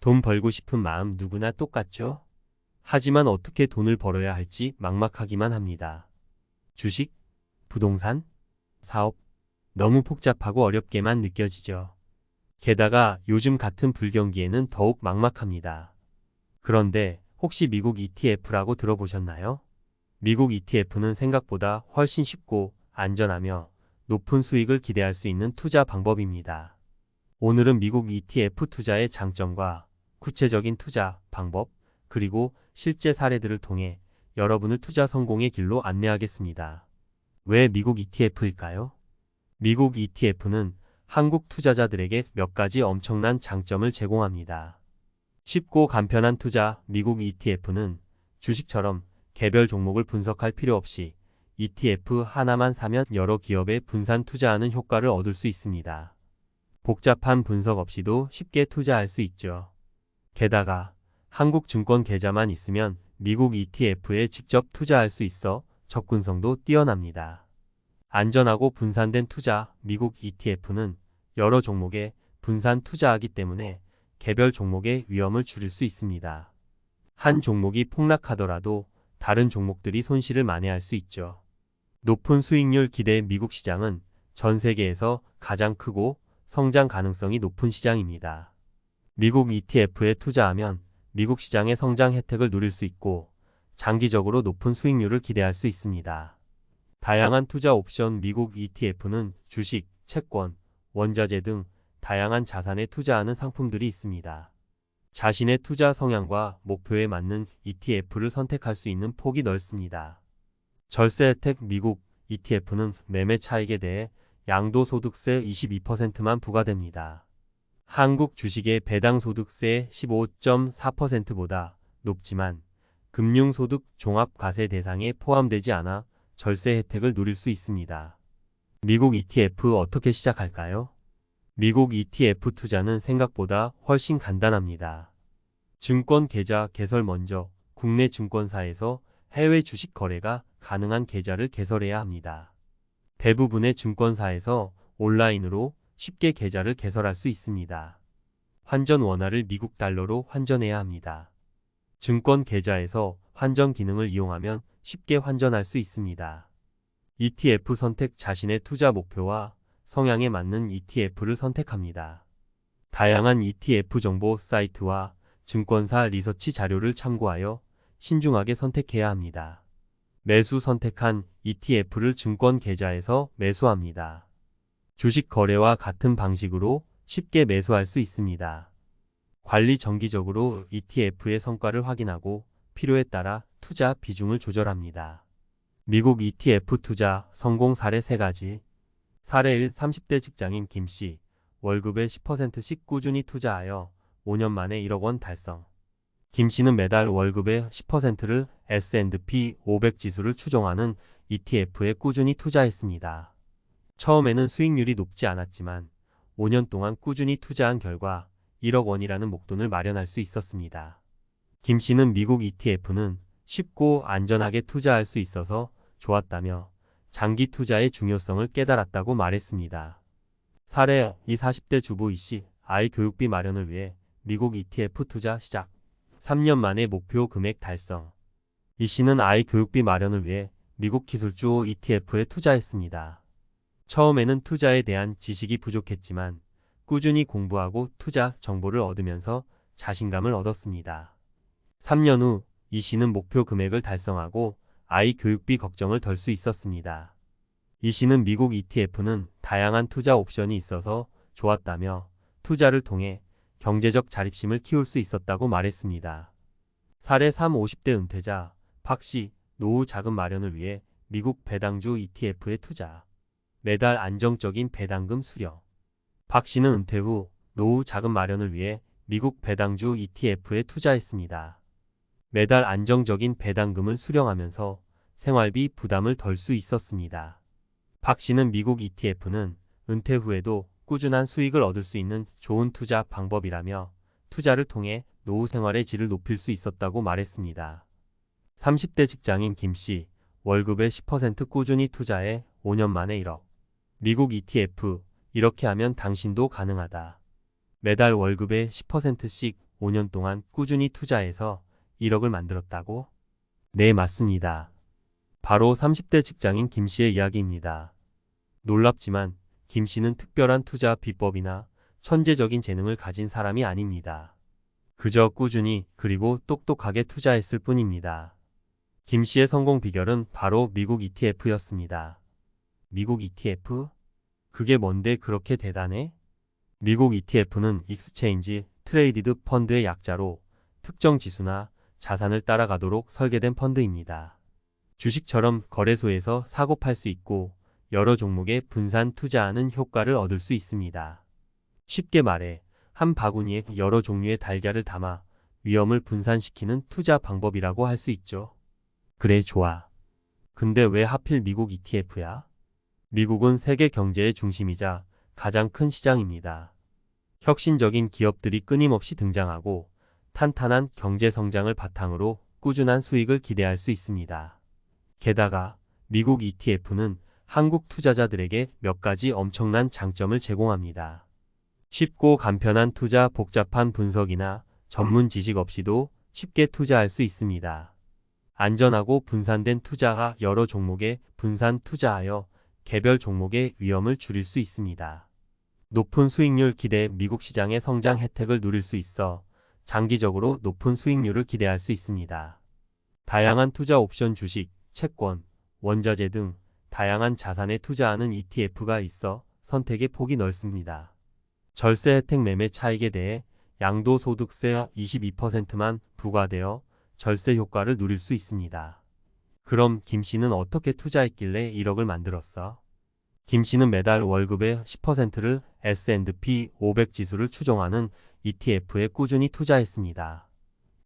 돈 벌고 싶은 마음 누구나 똑같죠? 하지만 어떻게 돈을 벌어야 할지 막막하기만 합니다. 주식, 부동산, 사업, 너무 복잡하고 어렵게만 느껴지죠. 게다가 요즘 같은 불경기에는 더욱 막막합니다. 그런데 혹시 미국 ETF라고 들어보셨나요? 미국 ETF는 생각보다 훨씬 쉽고 안전하며 높은 수익을 기대할 수 있는 투자 방법입니다. 오늘은 미국 ETF 투자의 장점과 구체적인 투자 방법, 그리고 실제 사례들을 통해 여러분을 투자 성공의 길로 안내하겠습니다. 왜 미국 ETF일까요? 미국 ETF는 한국 투자자들에게 몇 가지 엄청난 장점을 제공합니다. 쉽고 간편한 투자. 미국 ETF는 주식처럼 개별 종목을 분석할 필요 없이 ETF 하나만 사면 여러 기업에 분산 투자하는 효과를 얻을 수 있습니다. 복잡한 분석 없이도 쉽게 투자할 수 있죠. 게다가 한국 증권 계좌만 있으면 미국 ETF에 직접 투자할 수 있어 접근성도 뛰어납니다. 안전하고 분산된 투자. 미국 ETF는 여러 종목에 분산 투자하기 때문에 개별 종목의 위험을 줄일 수 있습니다. 한 종목이 폭락하더라도 다른 종목들이 손실을 만회할 수 있죠. 높은 수익률 기대. 미국 시장은 전 세계에서 가장 크고 성장 가능성이 높은 시장입니다. 미국 ETF에 투자하면 미국 시장의 성장 혜택을 누릴 수 있고 장기적으로 높은 수익률을 기대할 수 있습니다. 다양한 투자 옵션. 미국 ETF는 주식, 채권, 원자재 등 다양한 자산에 투자하는 상품들이 있습니다. 자신의 투자 성향과 목표에 맞는 ETF를 선택할 수 있는 폭이 넓습니다. 절세 혜택. 미국 ETF는 매매 차익에 대해 양도소득세 22%만 부과됩니다. 한국 주식의 배당소득세 15.4%보다 높지만 금융소득 종합과세 대상에 포함되지 않아 절세 혜택을 누릴 수 있습니다. 미국 ETF 어떻게 시작할까요? 미국 ETF 투자는 생각보다 훨씬 간단합니다. 증권 계좌 개설. 먼저 국내 증권사에서 해외 주식 거래가 가능한 계좌를 개설해야 합니다. 대부분의 증권사에서 온라인으로 쉽게 계좌를 개설할 수 있습니다. 환전 원화를 미국 달러로 환전해야 합니다. 증권 계좌에서 환전 기능을 이용하면 쉽게 환전할 수 있습니다. ETF 선택. 자신의 투자 목표와 성향에 맞는 ETF를 선택합니다. 다양한 ETF 정보 사이트와 증권사 리서치 자료를 참고하여 신중하게 선택해야 합니다. 매수. 선택한 ETF를 증권 계좌에서 매수합니다. 주식 거래와 같은 방식으로 쉽게 매수할 수 있습니다. 관리. 정기적으로 ETF의 성과를 확인하고 필요에 따라 투자 비중을 조절합니다. 미국 ETF 투자 성공 사례 3가지. 사례 1. 30대 직장인 김씨. 월급의 10%씩 꾸준히 투자하여 5년 만에 1억 원 달성. 김씨는 매달 월급의 10%를 S&P 500 지수를 추종하는 ETF에 꾸준히 투자했습니다. 처음에는 수익률이 높지 않았지만 5년 동안 꾸준히 투자한 결과 1억 원이라는 목돈을 마련할 수 있었습니다. 김씨는 미국 ETF는 쉽고 안전하게 투자할 수 있어서 좋았다며 장기 투자의 중요성을 깨달았다고 말했습니다. 사례 2. 40대 주부 이씨. 아이 교육비 마련을 위해 미국 ETF 투자 시작. 3년 만에 목표 금액 달성. 이씨는 아이 교육비 마련을 위해 미국 기술주 ETF에 투자했습니다. 처음에는 투자에 대한 지식이 부족했지만 꾸준히 공부하고 투자 정보를 얻으면서 자신감을 얻었습니다. 3년 후 이씨는 목표 금액을 달성하고 아이 교육비 걱정을 덜 수 있었습니다. 이씨는 미국 ETF는 다양한 투자 옵션이 있어서 좋았다며 투자를 통해 경제적 자립심을 키울 수 있었다고 말했습니다. 사례 3. 50대 은퇴자 박씨. 노후 자금 마련을 위해 미국 배당주 ETF에 투자. 매달 안정적인 배당금 수령. 박씨는 은퇴 후 노후 자금 마련을 위해 미국 배당주 ETF에 투자했습니다. 매달 안정적인 배당금을 수령하면서 생활비 부담을 덜 수 있었습니다. 박씨는 미국 ETF는 은퇴 후에도 꾸준한 수익을 얻을 수 있는 좋은 투자 방법이라며 투자를 통해 노후 생활의 질을 높일 수 있었다고 말했습니다. 30대 직장인 김씨. 월급의 10% 꾸준히 투자해 5년 만에 1억. 미국 ETF. 이렇게 하면 당신도 가능하다. 매달 월급의 10%씩 5년 동안 꾸준히 투자해서 1억을 만들었다고? 네, 맞습니다. 바로 30대 직장인 김 씨의 이야기입니다. 놀랍지만 김 씨는 특별한 투자 비법이나 천재적인 재능을 가진 사람이 아닙니다. 그저 꾸준히 그리고 똑똑하게 투자했을 뿐입니다. 김 씨의 성공 비결은 바로 미국 ETF였습니다. 미국 ETF? 그게 뭔데 그렇게 대단해? 미국 ETF는 익스체인지 트레이디드 펀드의 약자로 특정 지수나 자산을 따라가도록 설계된 펀드입니다. 주식처럼 거래소에서 사고 팔 수 있고 여러 종목에 분산 투자하는 효과를 얻을 수 있습니다. 쉽게 말해 한 바구니에 여러 종류의 달걀을 담아 위험을 분산시키는 투자 방법이라고 할 수 있죠. 그래, 좋아. 근데 왜 하필 미국 ETF야? 미국은 세계 경제의 중심이자 가장 큰 시장입니다. 혁신적인 기업들이 끊임없이 등장하고 탄탄한 경제 성장을 바탕으로 꾸준한 수익을 기대할 수 있습니다. 게다가 미국 ETF는 한국 투자자들에게 몇 가지 엄청난 장점을 제공합니다. 쉽고 간편한 투자, 복잡한 분석이나 전문 지식 없이도 쉽게 투자할 수 있습니다. 안전하고 분산된 투자가 여러 종목에 분산 투자하여 개별 종목의 위험을 줄일 수 있습니다. 높은 수익률 기대 미국 시장의 성장 혜택을 누릴 수 있어 장기적으로 높은 수익률을 기대할 수 있습니다. 다양한 투자 옵션 주식, 채권, 원자재 등 다양한 자산에 투자하는 ETF가 있어 선택의 폭이 넓습니다. 절세 혜택 매매 차익에 대해 양도소득세 22%만 부과되어 절세 효과를 누릴 수 있습니다. 그럼 김 씨는 어떻게 투자했길래 1억을 만들었어? 김 씨는 매달 월급의 10%를 S&P 500 지수를 추종하는 ETF에 꾸준히 투자했습니다.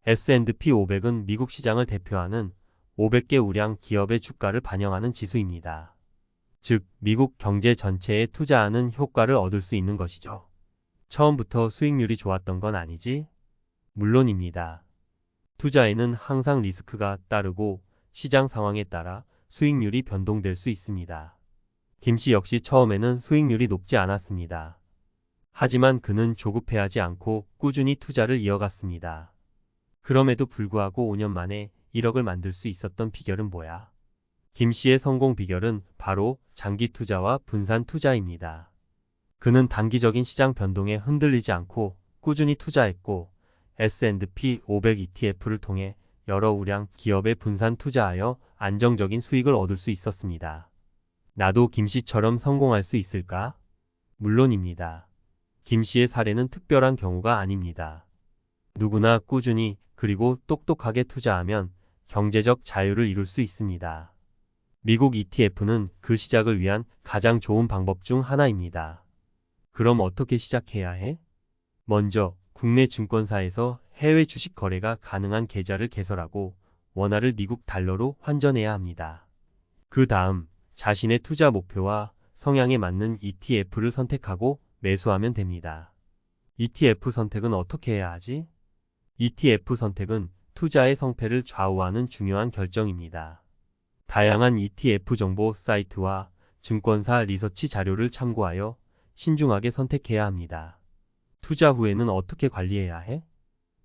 S&P 500은 미국 시장을 대표하는 500개 우량 기업의 주가를 반영하는 지수입니다. 즉, 미국 경제 전체에 투자하는 효과를 얻을 수 있는 것이죠. 처음부터 수익률이 좋았던 건 아니지? 물론입니다. 투자에는 항상 리스크가 따르고 시장 상황에 따라 수익률이 변동될 수 있습니다. 김 씨 역시 처음에는 수익률이 높지 않았습니다. 하지만 그는 조급해하지 않고 꾸준히 투자를 이어갔습니다. 그럼에도 불구하고 5년 만에 1억을 만들 수 있었던 비결은 뭐야? 김 씨의 성공 비결은 바로 장기 투자와 분산 투자입니다. 그는 단기적인 시장 변동에 흔들리지 않고 꾸준히 투자했고 S&P 500 ETF를 통해 여러 우량 기업에 분산 투자하여 안정적인 수익을 얻을 수 있었습니다. 나도 김 씨처럼 성공할 수 있을까? 물론입니다. 김 씨의 사례는 특별한 경우가 아닙니다. 누구나 꾸준히 그리고 똑똑하게 투자하면 경제적 자유를 이룰 수 있습니다. 미국 ETF는 그 시작을 위한 가장 좋은 방법 중 하나입니다. 그럼 어떻게 시작해야 해? 먼저 국내 증권사에서 해외 주식 거래가 가능한 계좌를 개설하고 원화를 미국 달러로 환전해야 합니다. 그 다음 자신의 투자 목표와 성향에 맞는 ETF를 선택하고 매수하면 됩니다. ETF 선택은 어떻게 해야 하지? ETF 선택은 투자의 성패를 좌우하는 중요한 결정입니다. 다양한 ETF 정보 사이트와 증권사 리서치 자료를 참고하여 신중하게 선택해야 합니다. 투자 후에는 어떻게 관리해야 해?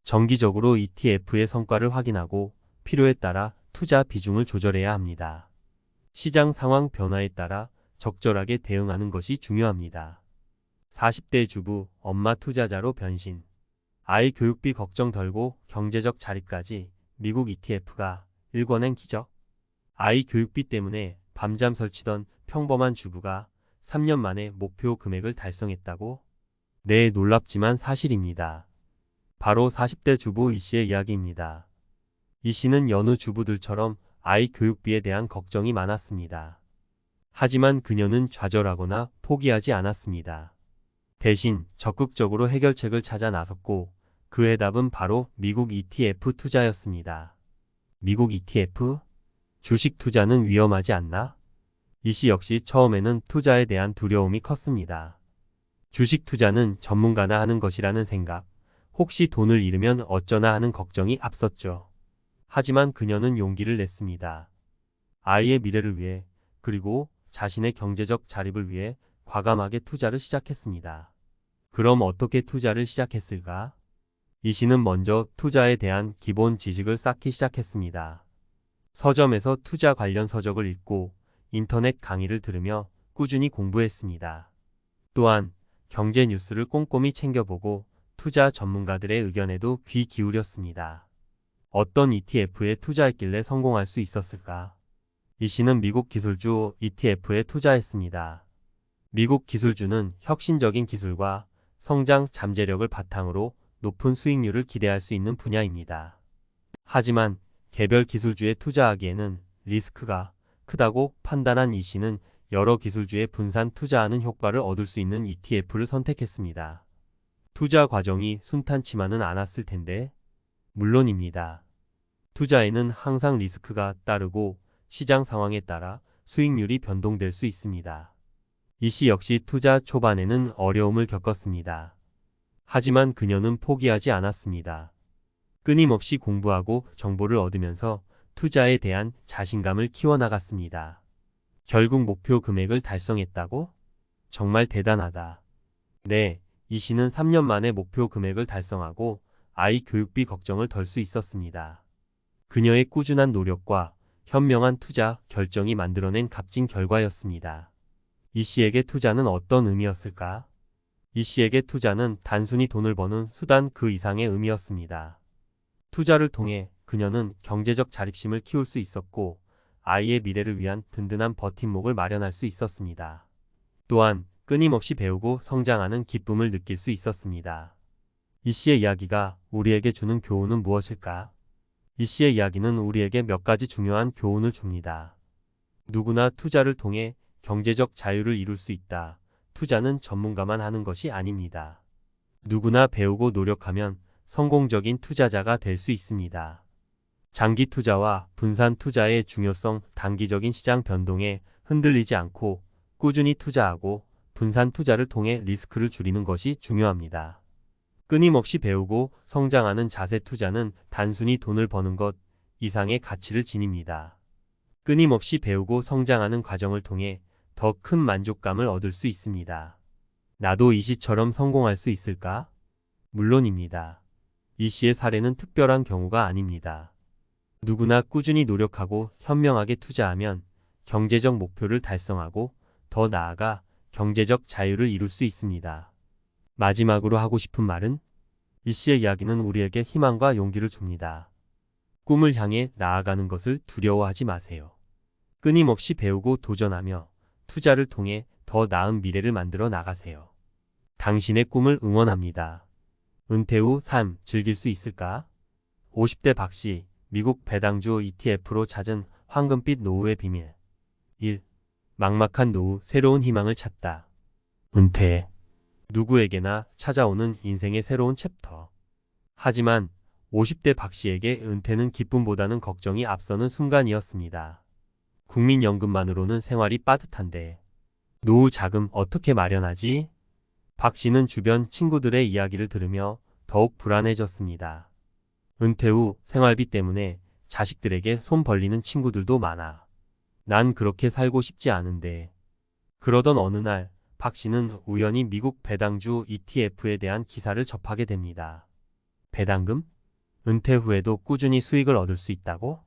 정기적으로 ETF의 성과를 확인하고 필요에 따라 투자 비중을 조절해야 합니다. 시장 상황 변화에 따라 적절하게 대응하는 것이 중요합니다. 40대 주부, 엄마 투자자로 변신. 아이 교육비 걱정 덜고 경제적 자립까지 미국 ETF가 일궈낸 기적. 아이 교육비 때문에 밤잠 설치던 평범한 주부가 3년 만에 목표 금액을 달성했다고? 네, 놀랍지만 사실입니다. 바로 40대 주부 이 씨의 이야기입니다. 이 씨는 여느 주부들처럼 아이 교육비에 대한 걱정이 많았습니다. 하지만 그녀는 좌절하거나 포기하지 않았습니다. 대신 적극적으로 해결책을 찾아 나섰고 그 해답은 바로 미국 ETF 투자였습니다. 미국 ETF? 주식 투자는 위험하지 않나? 이 씨 역시 처음에는 투자에 대한 두려움이 컸습니다. 주식 투자는 전문가나 하는 것이라는 생각, 혹시 돈을 잃으면 어쩌나 하는 걱정이 앞섰죠. 하지만 그녀는 용기를 냈습니다. 아이의 미래를 위해 그리고 자신의 경제적 자립을 위해 과감하게 투자를 시작했습니다. 그럼 어떻게 투자를 시작했을까? 이 씨는 먼저 투자에 대한 기본 지식을 쌓기 시작했습니다. 서점에서 투자 관련 서적을 읽고 인터넷 강의를 들으며 꾸준히 공부했습니다. 또한 경제 뉴스를 꼼꼼히 챙겨보고 투자 전문가들의 의견에도 귀 기울였습니다. 어떤 ETF에 투자했길래 성공할 수 있었을까? 이 씨는 미국 기술주 ETF에 투자했습니다. 미국 기술주는 혁신적인 기술과 성장 잠재력을 바탕으로 높은 수익률을 기대할 수 있는 분야입니다. 하지만 개별 기술주에 투자하기에는 리스크가 크다고 판단한 이 씨는 여러 기술주에 분산 투자하는 효과를 얻을 수 있는 ETF를 선택했습니다. 투자 과정이 순탄치만은 않았을 텐데, 물론입니다. 투자에는 항상 리스크가 따르고 시장 상황에 따라 수익률이 변동될 수 있습니다. 이 씨 역시 투자 초반에는 어려움을 겪었습니다. 하지만 그녀는 포기하지 않았습니다. 끊임없이 공부하고 정보를 얻으면서 투자에 대한 자신감을 키워나갔습니다. 결국 목표 금액을 달성했다고? 정말 대단하다. 네, 이 씨는 3년 만에 목표 금액을 달성하고 아이 교육비 걱정을 덜 수 있었습니다. 그녀의 꾸준한 노력과 현명한 투자 결정이 만들어낸 값진 결과였습니다. 이 씨에게 투자는 어떤 의미였을까? 이 씨에게 투자는 단순히 돈을 버는 수단 그 이상의 의미였습니다. 투자를 통해 그녀는 경제적 자립심을 키울 수 있었고 아이의 미래를 위한 든든한 버팀목을 마련할 수 있었습니다. 또한 끊임없이 배우고 성장하는 기쁨을 느낄 수 있었습니다. 이 씨의 이야기가 우리에게 주는 교훈은 무엇일까? 이 씨의 이야기는 우리에게 몇 가지 중요한 교훈을 줍니다. 누구나 투자를 통해 경제적 자유를 이룰 수 있다. 투자는 전문가만 하는 것이 아닙니다. 누구나 배우고 노력하면 성공적인 투자자가 될 수 있습니다. 장기 투자와 분산 투자의 중요성, 단기적인 시장 변동에 흔들리지 않고 꾸준히 투자하고 분산 투자를 통해 리스크를 줄이는 것이 중요합니다. 끊임없이 배우고 성장하는 자세 투자는 단순히 돈을 버는 것 이상의 가치를 지닙니다. 끊임없이 배우고 성장하는 과정을 통해 더 큰 만족감을 얻을 수 있습니다. 나도 이 씨처럼 성공할 수 있을까? 물론입니다. 이 씨의 사례는 특별한 경우가 아닙니다. 누구나 꾸준히 노력하고 현명하게 투자하면 경제적 목표를 달성하고 더 나아가 경제적 자유를 이룰 수 있습니다. 마지막으로 하고 싶은 말은? 이 씨의 이야기는 우리에게 희망과 용기를 줍니다. 꿈을 향해 나아가는 것을 두려워하지 마세요. 끊임없이 배우고 도전하며 투자를 통해 더 나은 미래를 만들어 나가세요. 당신의 꿈을 응원합니다. 은퇴 후 삶 즐길 수 있을까? 50대 박씨, 미국 배당주 ETF로 찾은 황금빛 노후의 비밀. 1. 막막한 노후, 새로운 희망을 찾다. 은퇴. 누구에게나 찾아오는 인생의 새로운 챕터. 하지만 50대 박씨에게 은퇴는 기쁨보다는 걱정이 앞서는 순간이었습니다. 국민연금만으로는 생활이 빠듯한데 노후 자금 어떻게 마련하지? 박씨는 주변 친구들의 이야기를 들으며 더욱 불안해졌습니다. 은퇴 후 생활비 때문에 자식들에게 손 벌리는 친구들도 많아. 난 그렇게 살고 싶지 않은데. 그러던 어느 날 박씨는 우연히 미국 배당주 ETF에 대한 기사를 접하게 됩니다. 배당금? 은퇴 후에도 꾸준히 수익을 얻을 수 있다고?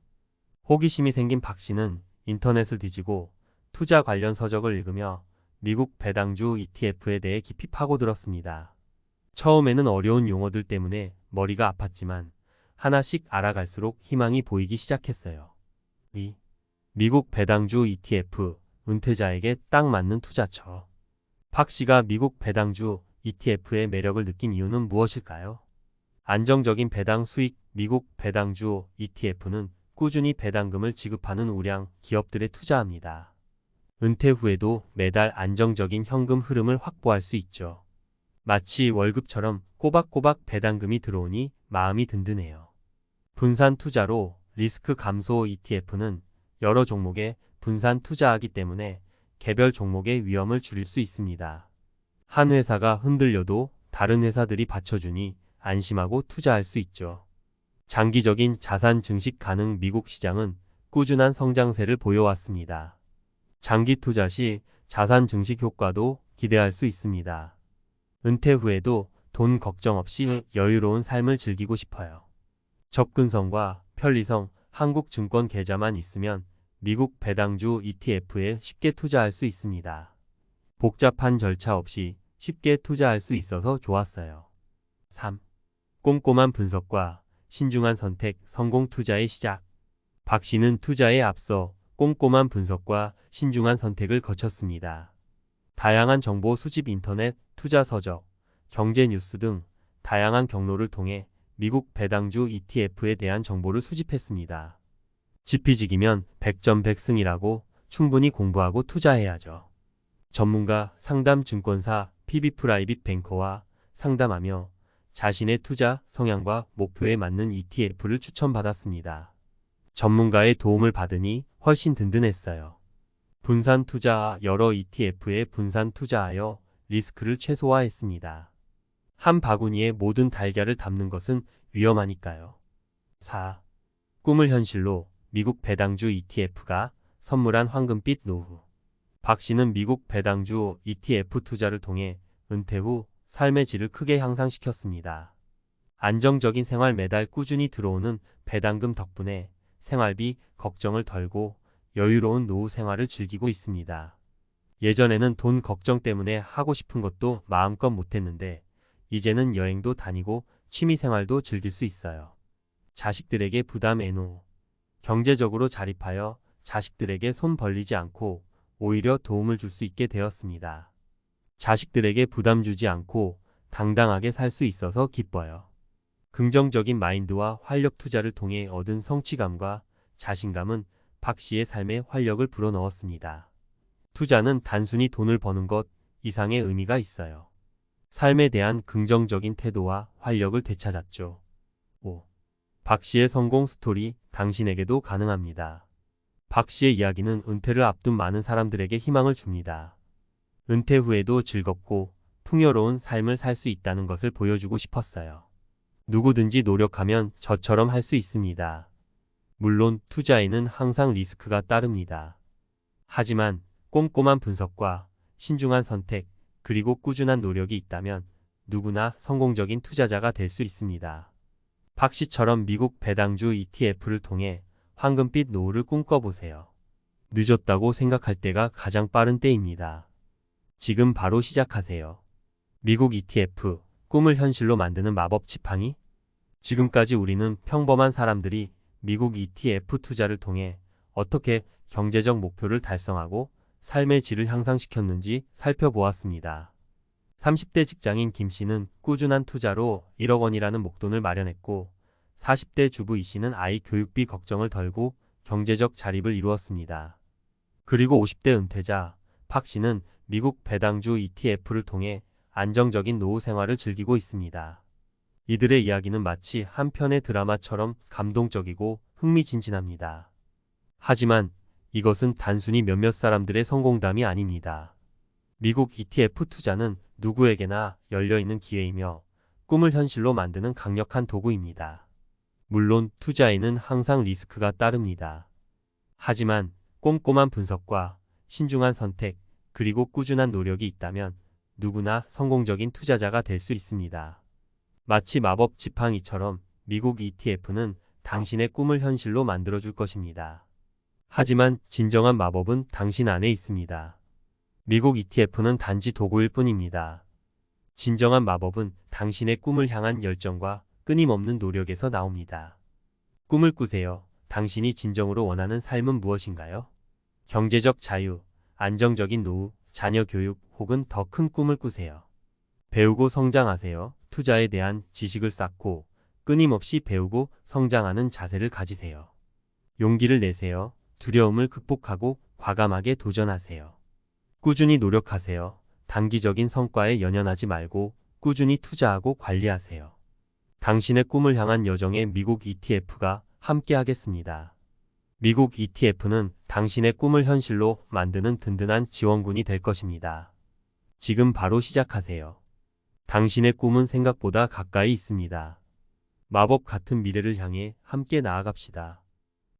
호기심이 생긴 박씨는 인터넷을 뒤지고 투자 관련 서적을 읽으며 미국 배당주 ETF에 대해 깊이 파고들었습니다. 처음에는 어려운 용어들 때문에 머리가 아팠지만 하나씩 알아갈수록 희망이 보이기 시작했어요. 2. 미국 배당주 ETF, 은퇴자에게 딱 맞는 투자처. 박 씨가 미국 배당주 ETF의 매력을 느낀 이유는 무엇일까요? 안정적인 배당 수익. 미국 배당주 ETF는 꾸준히 배당금을 지급하는 우량 기업들에 투자합니다. 은퇴 후에도 매달 안정적인 현금 흐름을 확보할 수 있죠. 마치 월급처럼 꼬박꼬박 배당금이 들어오니 마음이 든든해요. 분산 투자로 리스크 감소. ETF는 여러 종목에 분산 투자하기 때문에 개별 종목의 위험을 줄일 수 있습니다. 한 회사가 흔들려도 다른 회사들이 받쳐주니 안심하고 투자할 수 있죠. 장기적인 자산 증식 가능. 미국 시장은 꾸준한 성장세를 보여왔습니다. 장기 투자 시 자산 증식 효과도 기대할 수 있습니다. 은퇴 후에도 돈 걱정 없이 여유로운 삶을 즐기고 싶어요. 접근성과 편리성, 한국증권 계좌만 있으면 미국 배당주 ETF에 쉽게 투자할 수 있습니다. 복잡한 절차 없이 쉽게 투자할 수 있어서 좋았어요. 3. 꼼꼼한 분석과 신중한 선택, 성공 투자의 시작. 박 씨는 투자에 앞서 꼼꼼한 분석과 신중한 선택을 거쳤습니다. 다양한 정보 수집, 인터넷, 투자 서적, 경제 뉴스 등 다양한 경로를 통해 미국 배당주 ETF에 대한 정보를 수집했습니다. 지피지기면 100점 100승이라고 충분히 공부하고 투자해야죠. 전문가, 상담 증권사, PB 프라이빗 뱅커와 상담하며 자신의 투자 성향과 목표에 맞는 ETF를 추천받았습니다. 전문가의 도움을 받으니 훨씬 든든했어요. 분산 투자, 여러 ETF에 분산 투자하여 리스크를 최소화했습니다. 한 바구니에 모든 달걀을 담는 것은 위험하니까요. 4. 꿈을 현실로 미국 배당주 ETF가 선물한 황금빛 노후. 박 씨는 미국 배당주 ETF 투자를 통해 은퇴 후 삶의 질을 크게 향상시켰습니다. 안정적인 생활, 매달 꾸준히 들어오는 배당금 덕분에 생활비 걱정을 덜고 여유로운 노후 생활을 즐기고 있습니다. 예전에는 돈 걱정 때문에 하고 싶은 것도 마음껏 못했는데 이제는 여행도 다니고 취미생활도 즐길 수 있어요. 자식들에게 부담 애노. 경제적으로 자립하여 자식들에게 손 벌리지 않고 오히려 도움을 줄 수 있게 되었습니다. 자식들에게 부담 주지 않고 당당하게 살 수 있어서 기뻐요. 긍정적인 마인드와 활력 투자를 통해 얻은 성취감과 자신감은 박 씨의 삶에 활력을 불어넣었습니다. 투자는 단순히 돈을 버는 것 이상의 의미가 있어요. 삶에 대한 긍정적인 태도와 활력을 되찾았죠. 5. 박 씨의 성공 스토리, 당신에게도 가능합니다. 박 씨의 이야기는 은퇴를 앞둔 많은 사람들에게 희망을 줍니다. 은퇴 후에도 즐겁고 풍요로운 삶을 살 수 있다는 것을 보여주고 싶었어요. 누구든지 노력하면 저처럼 할 수 있습니다. 물론 투자에는 항상 리스크가 따릅니다. 하지만 꼼꼼한 분석과 신중한 선택, 그리고 꾸준한 노력이 있다면 누구나 성공적인 투자자가 될 수 있습니다. 박 씨처럼 미국 배당주 ETF를 통해 황금빛 노후를 꿈꿔보세요. 늦었다고 생각할 때가 가장 빠른 때입니다. 지금 바로 시작하세요. 미국 ETF, 꿈을 현실로 만드는 마법 지팡이? 지금까지 우리는 평범한 사람들이 미국 ETF 투자를 통해 어떻게 경제적 목표를 달성하고 삶의 질을 향상시켰는지 살펴보았습니다. 30대 직장인 김 씨는 꾸준한 투자로 1억 원이라는 목돈을 마련했고 40대 주부 이 씨는 아이 교육비 걱정을 덜고 경제적 자립을 이루었습니다. 그리고 50대 은퇴자 박 씨는 미국 배당주 ETF를 통해 안정적인 노후 생활을 즐기고 있습니다. 이들의 이야기는 마치 한 편의 드라마처럼 감동적이고 흥미진진합니다. 하지만 이것은 단순히 몇몇 사람들의 성공담이 아닙니다. 미국 ETF 투자는 누구에게나 열려있는 기회이며 꿈을 현실로 만드는 강력한 도구입니다. 물론 투자에는 항상 리스크가 따릅니다. 하지만 꼼꼼한 분석과 신중한 선택, 그리고 꾸준한 노력이 있다면 누구나 성공적인 투자자가 될 수 있습니다. 마치 마법 지팡이처럼 미국 ETF는 당신의 꿈을 현실로 만들어줄 것입니다. 하지만 진정한 마법은 당신 안에 있습니다. 미국 ETF는 단지 도구일 뿐입니다. 진정한 마법은 당신의 꿈을 향한 열정과 끊임없는 노력에서 나옵니다. 꿈을 꾸세요. 당신이 진정으로 원하는 삶은 무엇인가요? 경제적 자유, 안정적인 노후, 자녀 교육 혹은 더 큰 꿈을 꾸세요. 배우고 성장하세요. 투자에 대한 지식을 쌓고 끊임없이 배우고 성장하는 자세를 가지세요. 용기를 내세요. 두려움을 극복하고 과감하게 도전하세요. 꾸준히 노력하세요. 단기적인 성과에 연연하지 말고 꾸준히 투자하고 관리하세요. 당신의 꿈을 향한 여정에 미국 ETF가 함께 하겠습니다. 미국 ETF는 당신의 꿈을 현실로 만드는 든든한 지원군이 될 것입니다. 지금 바로 시작하세요. 당신의 꿈은 생각보다 가까이 있습니다. 마법 같은 미래를 향해 함께 나아갑시다.